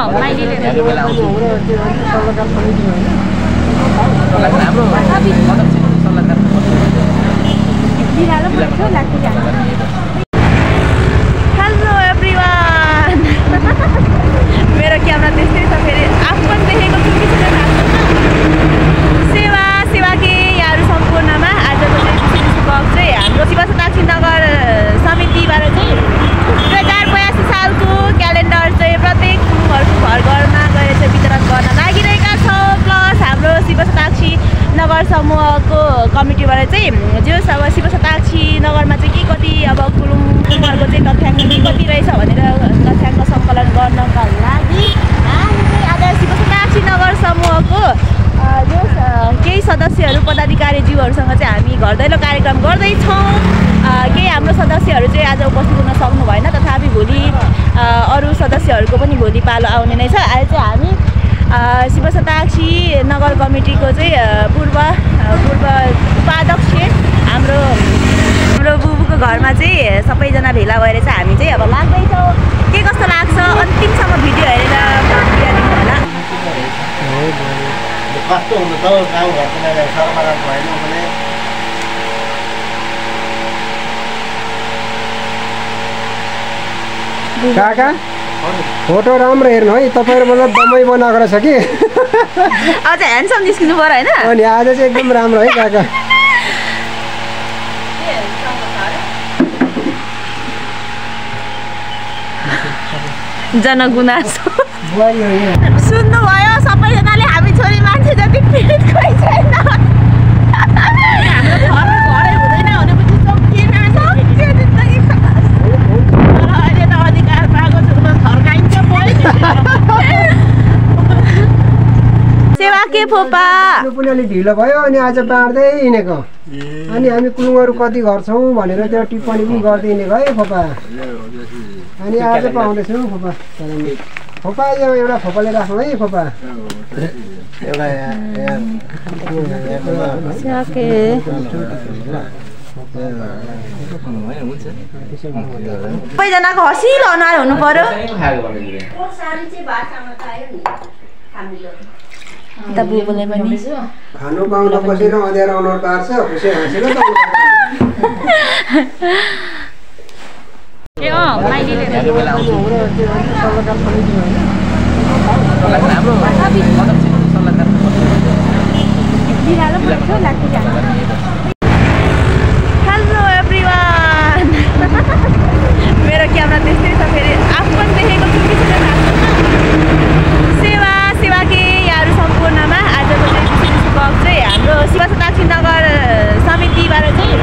Hello everyone मेरो camera त्यस्तै छ फेरि आफू पनि देखेको छु कि छैन सेवा के यहाँहरू सम्पूर्णमा आजको चाहिँ ब्लग चाहिँ हाम्रो शिव शताक्षी नगर समितिबाट चाहिँ 2082 सालको क्यालेन्डर चाहिँ प्रत्येक कुलुङहरूको घर घरमा गएर चाहिँ वितरण गर्न लागिरहेका छौँ। प्लस हाम्रो शिव शताक्षी नगर समूहको कमिटीबाट चाहिँ जो अब शिव शताक्षी नगरमा चाहिँ के कति अब कुलुङहरूको चाहिँ तथ्याङ्क के कति रहेछ भनेर तथ्याङ्क सङ्कलन गर्नका लागि हामी चाहिँ आज शिव शताक्षी नगर समूहको जो केही सदस्यहरू पदाधिकारीज्यूहरूसँग चाहिँ हामी घर दैलो कार्यक्रम गर्दैछौँ। केही हाम्रो सदस्यहरू चाहिँ आज उपस्थित हुन सक्नु भएन, तथापि भोलि अरू सदस्यहरूको पनि भोलि पालो आउने नै छ। अहिले चाहिँ हामी शिव शताक्षी नगर कमिटीको चाहिँ पूर्व उपाध्यक्ष हाम्रो बुबुको घरमा चाहिँ सबैजना भेला भएर चाहिँ हामी चाहिँ अब लाग्दैछौँ। के कस्तो लाग्छ अन्तिमसम्म भिडियो हेरेर दिनु होला। कस्तो हुन्छ त गाउँघरको सरमाराम भएन भने काका फोटो राम्रो हेर्नु है, तपाईँहरू मतलब दमै बनाएको रहेछ कि अझ ह्यान्डसम निस्किनु पर्यो होइन। अनि आज चाहिँ एकदम राम्रो है काका। जनगुनासो सुन्नुभयो सबैजनाले, हामी छोरी मान्छे जति पीडित कोही छैन। सेवा के फोपा पनि अलिक ढिलो भयो अनि आज बाँड्दै हिँडेको, अनि हामी कुलुङहरू कति घर छौँ भनेर त्यो टिप्पणी पनि गर्दै हिँडेको है फोपा। अनि आज पाउँदैछौँ फोपा। फोपा यो एउटा फोपाले राखौँ है फोपा। सबैजनाको हँसिलो अनुहार हुनु पर्यो। बुबुले पनि खानु पाउँदा बसेर अँध्यारो अनुहार पार्छ, खुसी हाँसेर हेलो एभ्रिवान मेरो क्यामेरा त्यस्तै छ फेरि आफू पनि देखेको छु कि छैन सेवा के यहाँहरू सम्पूर्णमा आजको चाहिँ ब्लग चाहिँ हाम्रो शिव शताक्षी नगर समितिबाट चाहिँ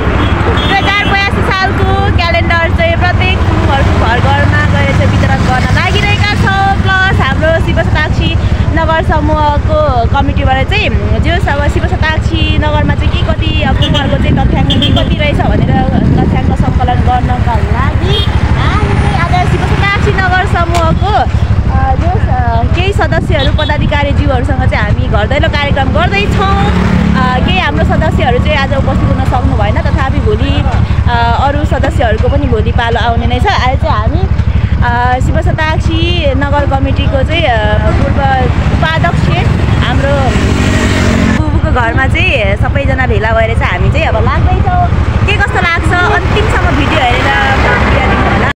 2082 सालको क्यालेन्डर चाहिँ प्रत्येक कुलुङहरूको घर घरमा गएर चाहिँ वितरण गर्न लागिरहेका छौँ। प्लस हाम्रो शिव शताक्षी नगर समूहको कमिटीबाट चाहिँ जो अब शिव शताक्षी नगरमा चाहिँ के कति अब कुलुङहरूको चाहिँ तथ्याङ्क के कति रहेछ भनेर तथ्याङ्क सङ्कलन गर्नका लागि हामी चाहिँ आज शिव शताक्षी नगर समूहको जो केही सदस्यहरू पदाधिकारीज्यूहरूसँग चाहिँ हामी घर दैलो कार्यक्रम गर्दैछौँ। केही हाम्रो सदस्यहरू चाहिँ आज उपस्थित हुन सक्नु भएन, तथापि भोलि अरू सदस्यहरूको पनि भोलि पालो आउने नै छ। अहिले चाहिँ हामी शिव शताक्षी नगर कमिटीको चाहिँ पूर्व उपाध्यक्ष हाम्रो बुबुको घरमा चाहिँ सबैजना भेला भएर चाहिँ हामी चाहिँ अब लाग्दैछौँ। के कस्तो लाग्छ अन्तिमसम्म भिडियो हेरेर दिनु होला।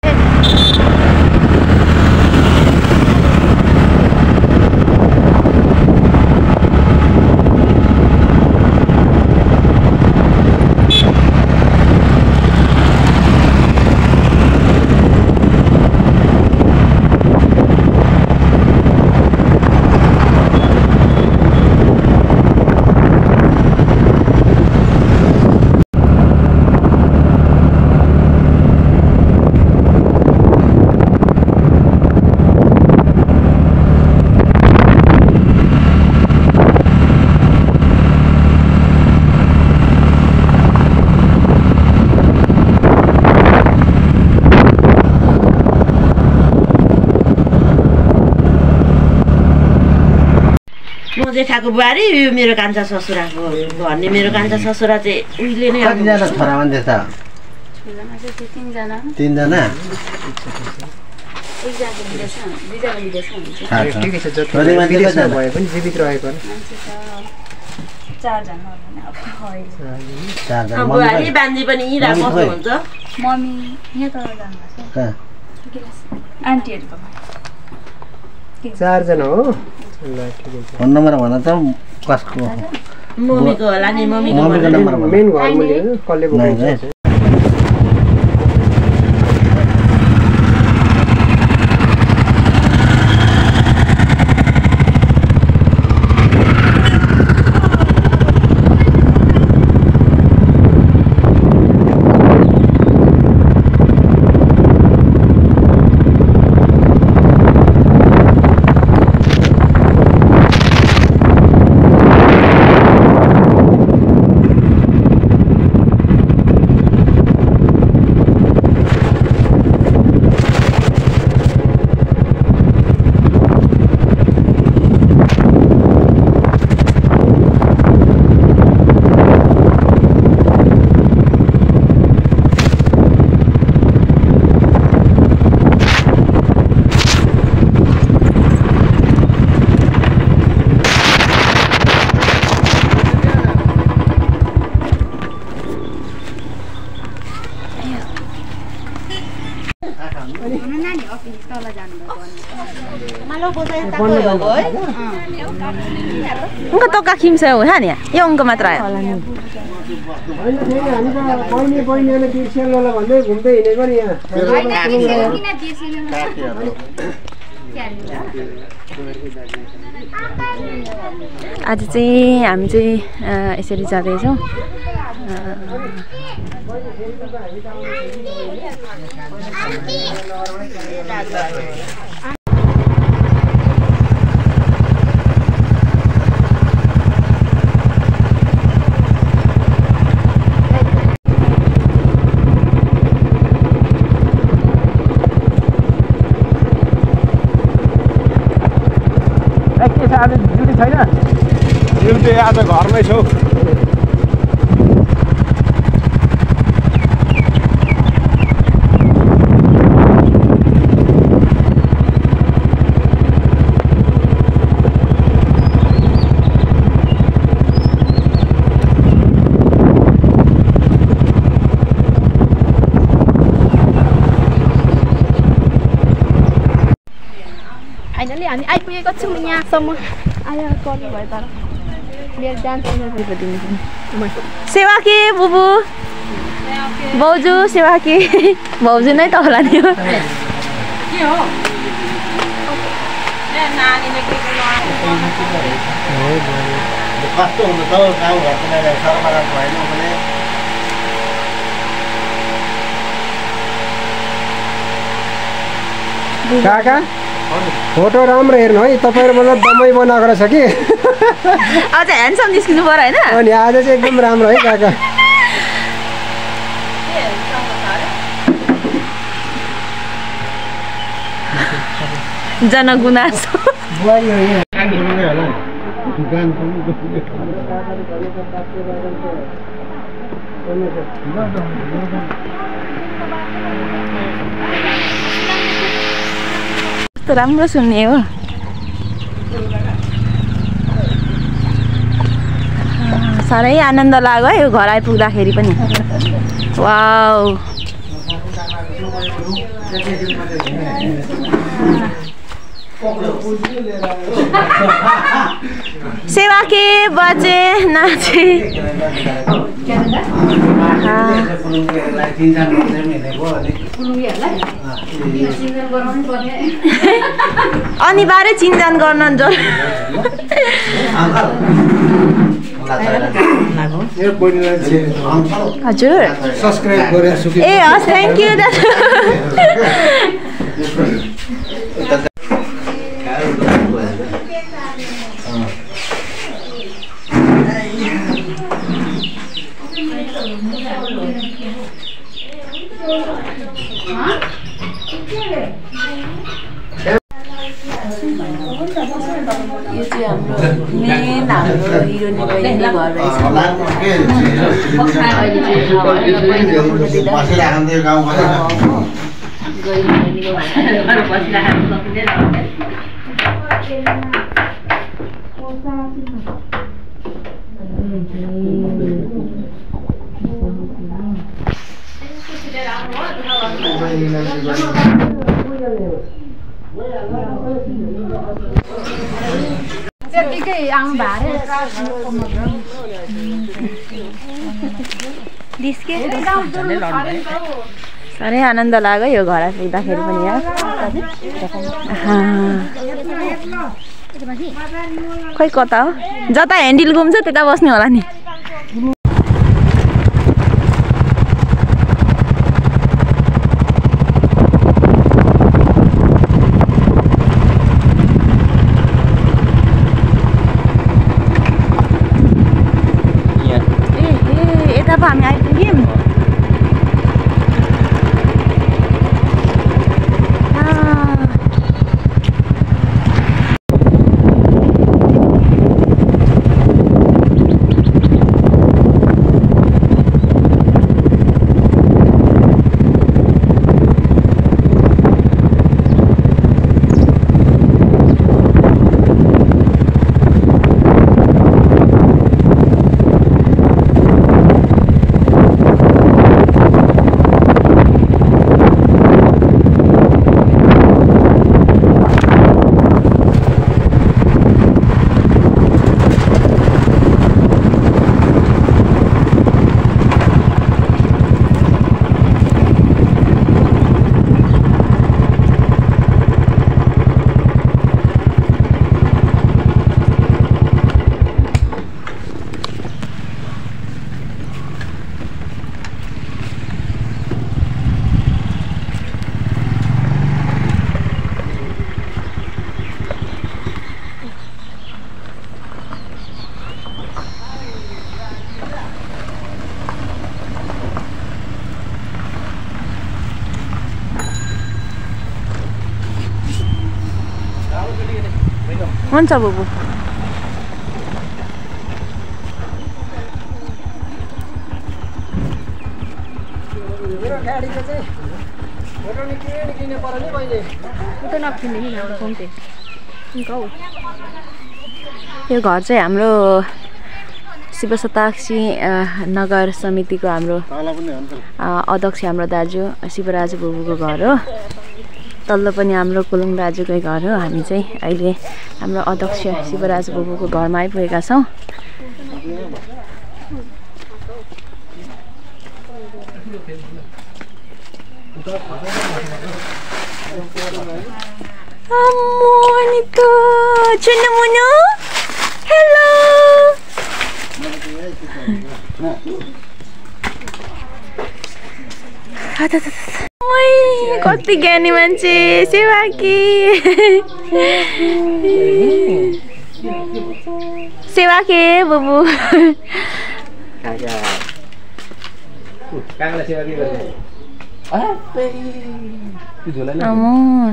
जेठाको बुहारी यो मेरो कान्छा ससुराको भन्ने मेरो कान्छा ससुरा चाहिँ उहिले नै कतिजना छोरा मान्छे छ? 3 जना। ठिकै छ जति विदेशमा भए पनि जीवित रहेको बुहारी बान्जी पनि यहीँ बस्नुहुन्छ मम्मी यहाँ तल जानुभएको आन्टीहरूकोमा 4 जना हो ल ठिकै छ फोन नम्बर भन त कसको मम्मीको होला नि मम्मीको नम्बर भन मेन घर मैले कसले बोलाउँछ Enggak tahu kakim saya kan ya? Ya enggak matra ya. आज चाहिँ हामी चाहिँ यसरी जाँदैछौँ आज ड्युटी छैन ड्युटी आज घरमै छु फाइनली हामी आइपुगेको छौँ यहाँसम्म आयो गर्नु भयो तर मेरो डान्स सेवा के बुबु भाउजू सेवा के भाउजू नै त होला नि हो कस्तो हुन्छ त गाउँ घरको नानीहरू शर्मा राम्रो होइन भने काका फोटो राम्रो हेर्नु है तपाईँहरू मतलब दमै बनाएको रहेछ कि अझ ह्यान्डसम निस्किनु पर्यो होइन अनि आज चाहिँ एकदम राम्रो है काका जनगुनासो कस्तो राम्रो सुन्ने हो साह्रै आनन्द लाग्यो है यो घर आइपुग्दाखेरि पनि वाउ सेवा के बचे नाचे अनिवार्य चिन्जान गर्न हजुर ए हस् थ्याङ्क यू दाजु यो चाहिँ हाम्रो मेन हाम्रो हिरोनी बहिनी घर रहेछ अहिले चाहिँ त्यतिकै आउनु साह्रै आनन्द लाग्यो यो घर पुग्दाखेरि पनि यहाँ खै कता हो जता ह्यान्डल घुम्छ त्यता बस्ने होला नि हामी आइपुग्यौँ हुन्छ बुबु यो घर चाहिँ हाम्रो शिवशताक्षी नगर समितिको हाम्रो अध्यक्ष हाम्रो दाजु शिवराज बुबुको घर हो तल्लो पनि हाम्रो कुलुङ दाजुकै घर हो हामी चाहिँ अहिले हाम्रो अध्यक्ष शिवराज बुबुको घरमा आइपुगेका छौँ Monica, Chuna Munu, hello. Oi, कति ज्ञानी मान्छे सेवाकी सेवाके बुबु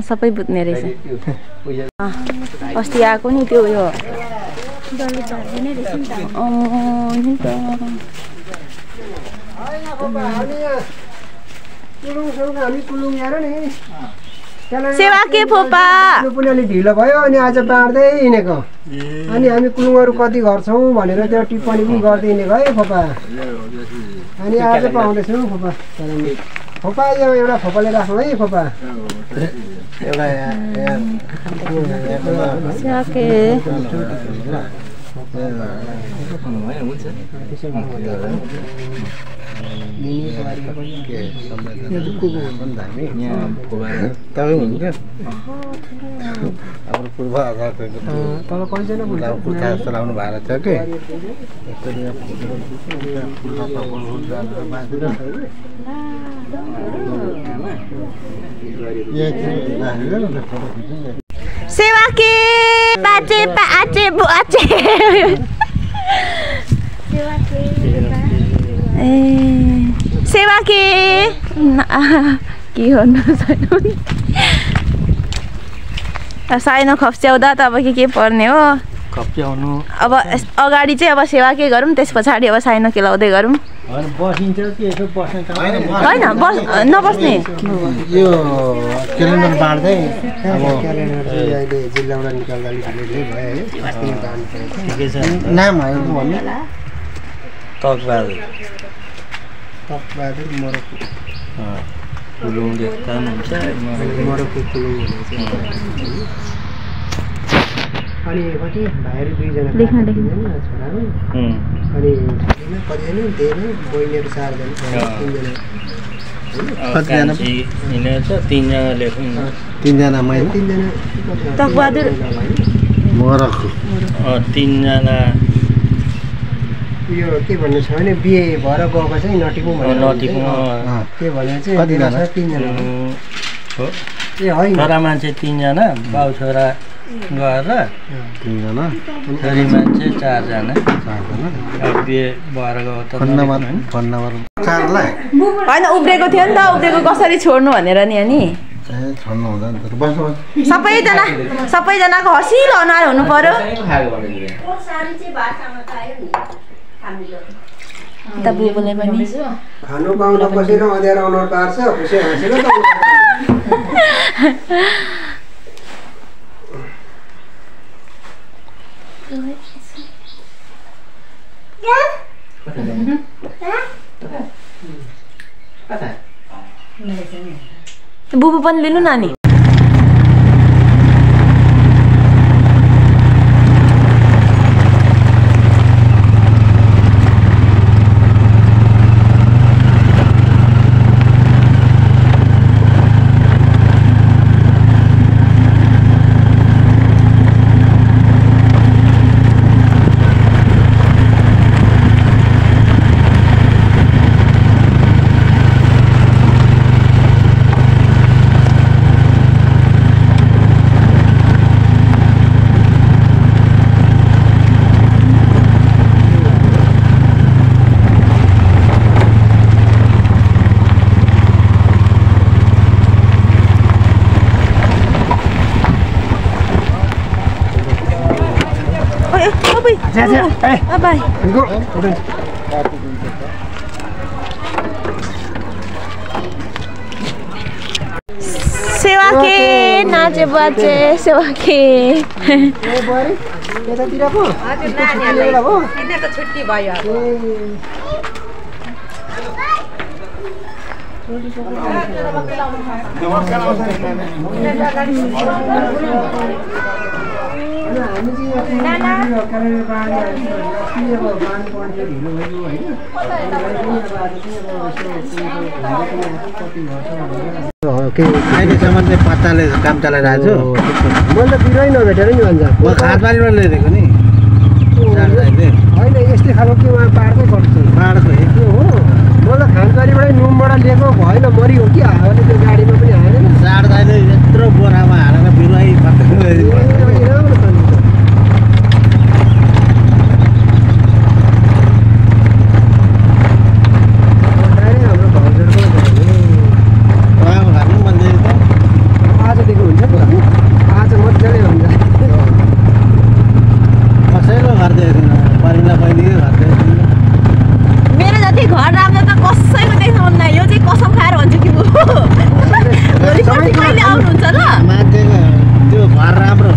सबै बुझ्ने रहेछ अस्ति आएको नि त्यो उयो सेवाके फोपा पनि अलि ढिलो भयो अनि आज बाँड्दै हिँडेको अनि हामी कुलुङहरू कति घर छौँ भनेर त्यो टिप्पणी पनि गर्दै हिँडेको है फोपा अनि आज पाउँदैछौँ फोपा फोपा यो एउटा फोपाले राख्नु है फोपा चलाउनु भएको छ कि सेवा के बाचे बाचे बुआचे सेवा के गर्नु साइनो खप्च्याउँदा त अब के पर्ने हो खप्च्याउनु अब अगाडि चाहिँ अब सेवा के गरौँ त्यस पछाडि अब साइनो केलाउँदै गरौँ बसिन्छ कि यसो बस्ने होइन नबस्ने यो क्यालेन्डर बाँड्दै अब क्यालेन्डर चाहिँ अहिले जिल्लाबाट निकाल्दा अलिक लेटै भयो है अस्ति बाँड्नु ठिकै छ नाम हाल्नु भन्नु तकबहादुर मरक्को कुलुङले काम हुन्छ मरक्को कुलुङ अनि कति भाइहरू दुईजना छोराहरू अनि कतिजना धेरै बहिनीहरू 4 जना 3 जना लेख्नु 3 जना मैले 3 जना तकबहादुर मरक्को 3 जना यो के भन्नु छ भने बिहे भएर गएको चाहिँ नटिपौँ भनेर के भने चाहिँ कतिजना 3 जना हो ए होइन छोरा मान्छे 3 जना बाउ छोरा गएर 3 जना छोरी मान्छे 4 जना बिहे भएर गएको त फोन नम्बर 4 लाई होइन उब्रेको थियो नि त उब्रेको कसरी छोड्नु भनेर नि अनि छोड्नु हुँदैन बस सबैजनाको हँसिलो अनुहार हुनु पर्यो त बुबुले पनि खानु पाउँदा बसेर अँध्यारो अनुहार पार्छ खुसी हाँसेर त बुबु पनि लिनु नानी Bye. Go. सेवा के नाचे बाचे सेवा के बरी यतातिर पो हजुर नानीहरुले हो किनेको छुट्टी भयो अहिलेसम्म चाहिँ पत्ताले काम चलाइरहेको छु मैले त बिरुवै नभेटेर नि भन्छ म खादबारीबाट ल्याइदिएको नि होइन यस्तै खालको के उहाँ पाहाडकै गर्छु पाहाडको त्यो हो मलाई खानबारीबाटै नुमबाट लिएको भएन मरियो कि हावाले त्यो गाडीमा पनि हालेन चाड दाइले यत्रो बोरामा हालेर बिरुवै राम्रो छ मेरो जति घर राम्रो त कसैको देख्नु मन यो चाहिँ कसम खाएर भन्छु कि भोलि कहिले आउनुहुन्छ ल मान्छेको त्यो घर राम्रो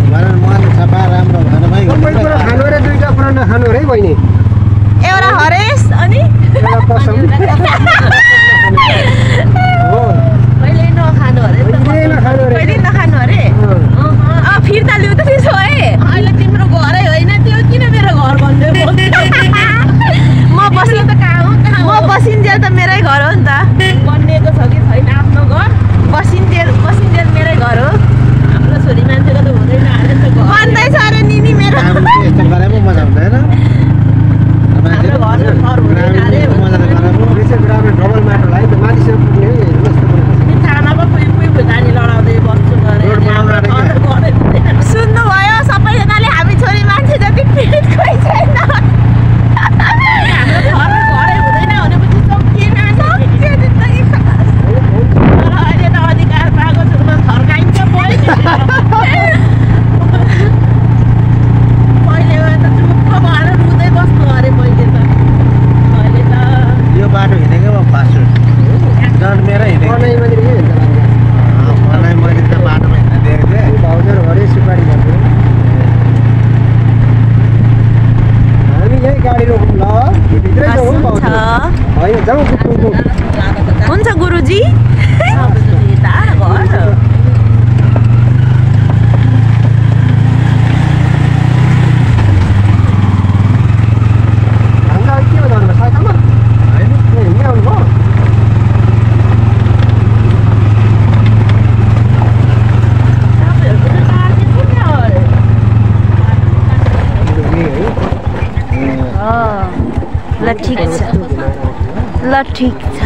जाउँ कुटुङको हुन्छ गुरुजी टाढा घर हामीलाई के हो जानु साइकलमा हिँड्दै आउनुभयो ल ठिक छ ल ठिक छ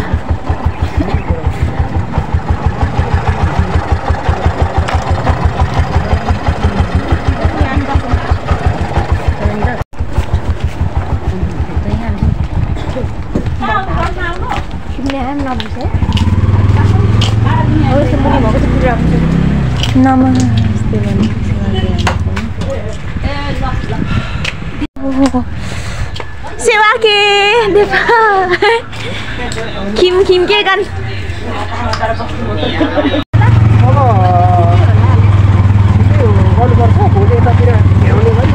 सेवा के देवा खिम खिम के गान गर्नुपर्छ भोलि यतातिर भ्याउने भयो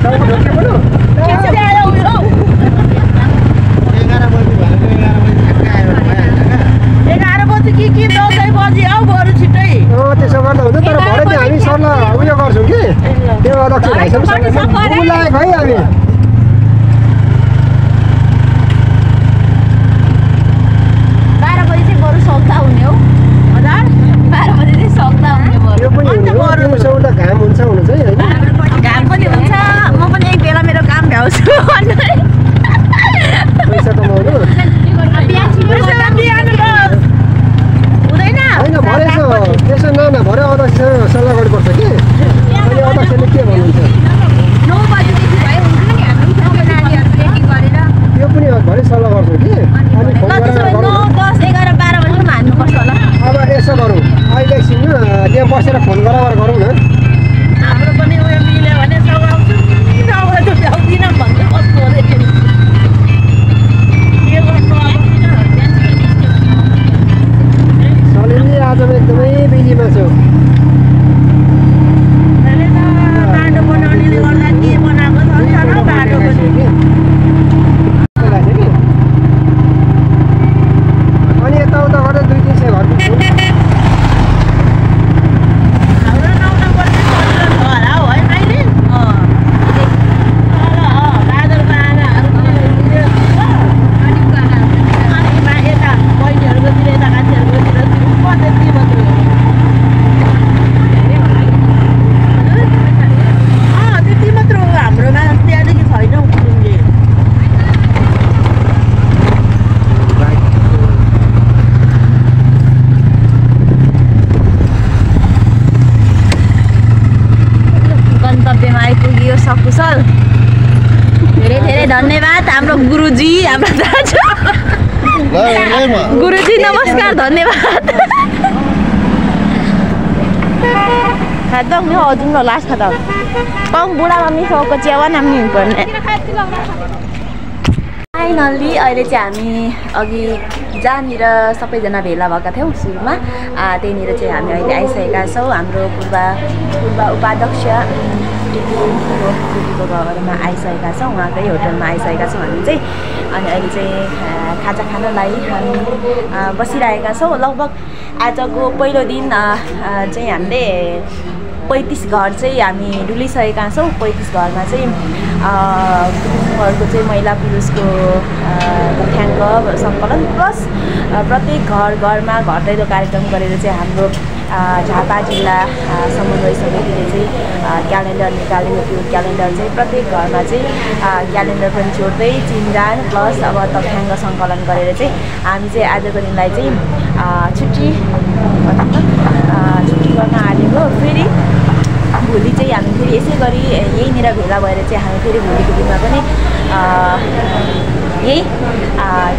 टाउको ढोक्यो बोल्नु 11 बजी कि 10 बजी आऊ बरु छिट्टै त्यसो गर्दा हुन्छ तर भरे चाहिँ हामी सरलाई उयो गर्छौँ कि त्यो अध्यक्ष भाइसँग बोलाएको है हामी 12 बजी चाहिँ बरु सक्दा हुने हो हजुर 12 बजी चाहिँ सक्दा हुने बरु यो पनि दिउँसो उता घाम हुन्छ हुनु चाहिँ होइन घाम पनि हुन्छ म पनि एक बेला मेरो काम भ्याउँछु पैसा कमाउनु हुँदैन होइन भरे त्यसो न भरे अध्यक्षसँग सल्लाह गर्नुपर्छ कि अहिले अध्यक्षले के भन्नुहुन्छ 9 बजीदेखि भए हुन्छ नि हाम्रो नानीहरू रेडी गरेर यो पनि भरे सल्लाह गर्छौँ कि अनि फोन गरेर 9, 10, 11, 12 बजीसम्म हान्नुपर्छ होला अब यसो गरौँ अहिले एकछिन त्यहाँ बसेर फोन गराएर गरौँ न हाम्रो पनि उयो मिल्यो भने सघाउँछु नभए त भ्याउँदिनँ भन्दै कस्तो हो के गर्नु सलिनजी आज एकदमै बिजीमा छु बाटो बनाउनेले गर्दा के बनाएको छ र बाटो पनि अनि यताउता गरेर 2-3 सय घर पुग्छु हाम्रो 9 पर्ने होला हौ है माइली गाजरको आनाहरू अनि यता बहिनीहरूकोतिर यता कान्छीहरूकोतिर त्यति मात्र हो त्यति मात्र हो हाम्रोमा त्यहाँदेखि छैन हौ कुरुङ्गे गन्तव्यमा आइपुग्यो सकुशल धेरै धेरै धन्यवाद हाम्रो गुरुजी हाम्रो दाजु गुरुजी नमस्कार धन्यवाद खादम नि हजुर न लास्ट खादम कम बुढा मम्मी सबको च्यावा नाम्नी हुनुपर्ने फाइनल्ली अहिले चाहिँ हामी अघि जहाँनिर सबैजना भेला भएका थियौँ सुरुमा त्यहीँनिर चाहिँ हामी अहिले आइसकेका छौँ हाम्रो पूर्व उपाध्यक्ष दिदीको घरमा आइसकेका छौँ उहाँकै होटलमा आइसकेका छौँ हामी चाहिँ अनि अहिले चाहिँ खाजा खानलाई हामी बसिरहेका छौँ लगभग आजको पहिलो दिन चाहिँ हामीले 35 घर चाहिँ हामी डुलिसकेका छौँ 35 घरमा चाहिँ पुरुषहरूको चाहिँ महिला पुरुषको तथ्याङ्क सङ्कलन प्लस प्रत्येक घरमा घर दैलो कार्यक्रम गरेर चाहिँ हाम्रो झापा जिल्ला समन्वय समितिले चाहिँ क्यालेन्डर निकालेको त्यो क्यालेन्डर चाहिँ प्रत्येक घरमा चाहिँ क्यालेन्डर पनि जोड्दै चिन्जान प्लस अब तथ्याङ्क सङ्कलन गरेर चाहिँ हामी चाहिँ आजको दिनलाई चाहिँ छुट्टी गर्न आलेको फेरि भोलि चाहिँ हामी फेरि यसै गरी यहीँनिर भेला भएर चाहिँ हामी फेरि भोलिको दिनमा पनि यही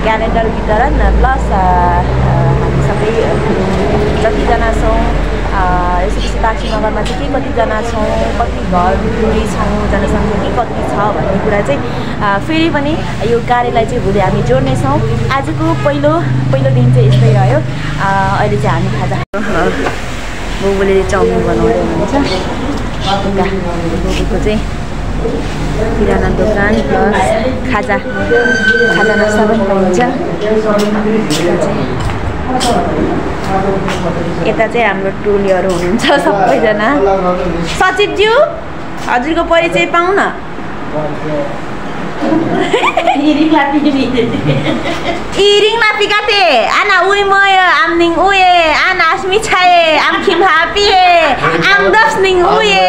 क्यालेन्डर वितरण प्लस हामी सबै जतिजना छौँ यसपछि ताक्सी नगरमा चाहिँ के कतिजना छौँ कति घर दूरी छौँ जनसङ्ख्या के कति छ भन्ने कुरा चाहिँ फेरि पनि यो कार्यलाई चाहिँ भोलि हामी जोड्नेछौँ आजको पहिलो दिन चाहिँ यस्तै रह्यो अहिले चाहिँ हामी खाजा बुबुले चाउमिन बनाउँदै हुनुहुन्छ बुबुको चाहिँ किराना दोकान प्लस खाजा नास्ता पनि पाइन्छ। यता चाहिँ हाम्रो टोलीहरू हुनुहुन्छ सबैजना। सचिवज्यू हजुरको परिचय पाउँ न। Iring lapi kate, ana ui moya, am ning uye, ana asmi chaye, am kim happy ye, am dos ning uye.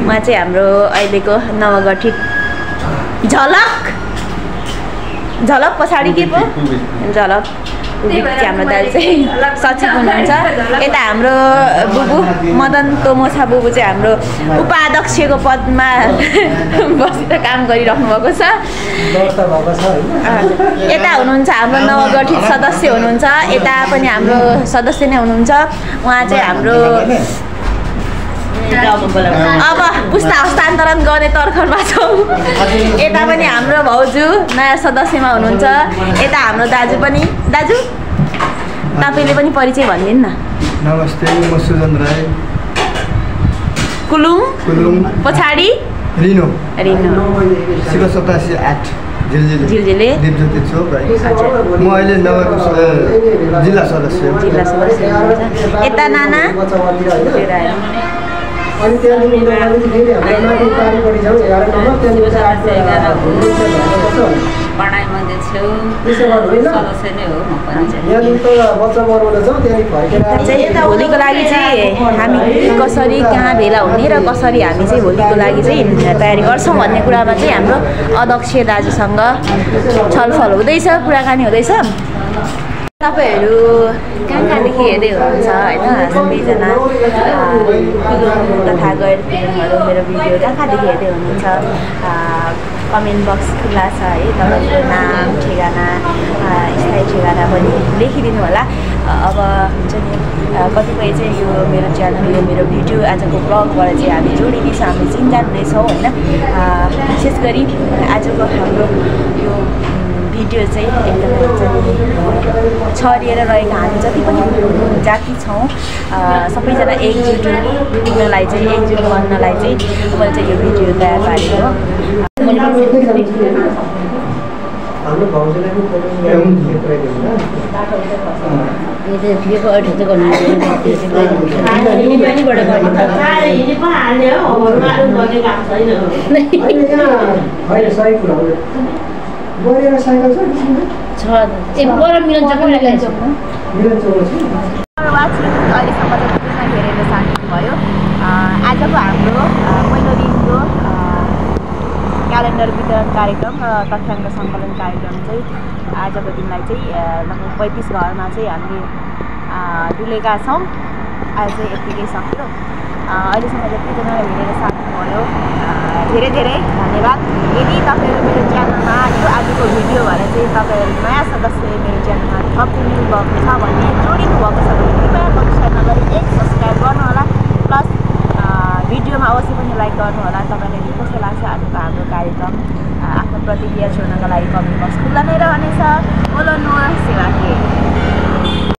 उहाँ चाहिँ हाम्रो अहिलेको नवगठित झलक पछाडि के पो झलक हाम्रो दाजु चाहिँ सचिव हुनुहुन्छ। यता हाम्रो बुबु मदन तोमोछा बुबु चाहिँ हाम्रो उपाध्यक्षको पदमा बसेर काम गरिराख्नु भएको छ। यता हुनुहुन्छ हाम्रो नवगठित सदस्य हुनुहुन्छ। यता पनि हाम्रो सदस्य नै हुनुहुन्छ। उहाँ चाहिँ हाम्रो अब पुस्ता हस्तान्तरण गर्ने तर्खरमा छौँ। यता पनि हाम्रो भाउजू नयाँ सदस्यमा हुनुहुन्छ। यता हाम्रो दाजु पनि। दाजु तपाईँले पनि परिचय भनिदिनु न। नमस्ते, म सुजन राई। कुलुङ पछाडि रिनो शिव 87 झिलझिले दिपज्योति चोक। म अहिले नगरको जिल्ला सदस्य हुनुहुन्छ। यता नाना अनि त्यहाँदेखि उनीहरूले फेरि हाम्रो माथि पारिपट्टि जाउँ 11 नम्बर त्यहाँदेखि पढाइमा छु सदस्य नै हो म पनि। यहाँदेखि त बच्चा बनाउन जाउँ त्यहाँदेखि फर्केर भोलिको लागि चाहिँ हामी कसरी कहाँ भेला हुने र कसरी हामी चाहिँ भोलिको लागि चाहिँ तयारी गर्छौँ भन्ने कुरामा चाहिँ हाम्रो अध्यक्ष दाजुसँग छलफल हुँदैछ, कुराकानी हुँदैछ। तपाईँहरू कहाँदेखि हेर्दै हुनुहुन्छ होइन सबैजना तथा गैर फिल्महरू मेरो भिडियो कहाँदेखि हेर्दै हुनुहुन्छ कमेन्ट बक्स खुल्ला छ है। तपाईँको नाम ठेगाना स्थायी ठेगाना पनि लेखिदिनु होला। अब हुन्छ नि कतिपय चाहिँ यो मेरो च्यानल यो मेरो भिडियो आजको ब्लगबाट चाहिँ हामी जोडिनेछौँ, हामी चिन्जान हुनेछौँ होइन। विशेष गरी आजको हाम्रो यो भिडियो चाहिँ एकदमै हुन्छ नि छरिएर रहेका हामी जति पनि जाति छौँ सबैजना एकजुट हुनलाई चाहिँ एकजुट गर्नलाई चाहिँ मैले चाहिँ यो भिडियो तयार पारेको हो। हाम्रो भाउजूलाई पनि गरेर साइकल छ एक बडा मिलन चोक पनि लगाइन्छ मिलन चोक छ। अहिलेसम्म त सबैजना हेरेर साथी भयो। आजको हाम्रो पहिलो दिनको क्यालेन्डर वितरण कार्यक्रम र तथ्याङ्क सङ्कलन कार्यक्रम चाहिँ आजको दिनलाई चाहिँ लगभग 35 घरमा चाहिँ हामीले डुलेका छौँ। आज चाहिँ यत्तिकै सक्यो। अहिलेसम्म जतिजनाले हेरेर साथ्नुभयो धेरै धेरै धन्यवाद। यदि तपाईँहरू मेरो च्यानलमा यो आजको भिडियो भएर चाहिँ तपाईँहरू नयाँ सदस्य मेरो च्यानलमा थपिनु भएको छ भने जोडिनु भएको छ भने कृपया कक्षामा गरी एक सब्सक्राइब गर्नु होला।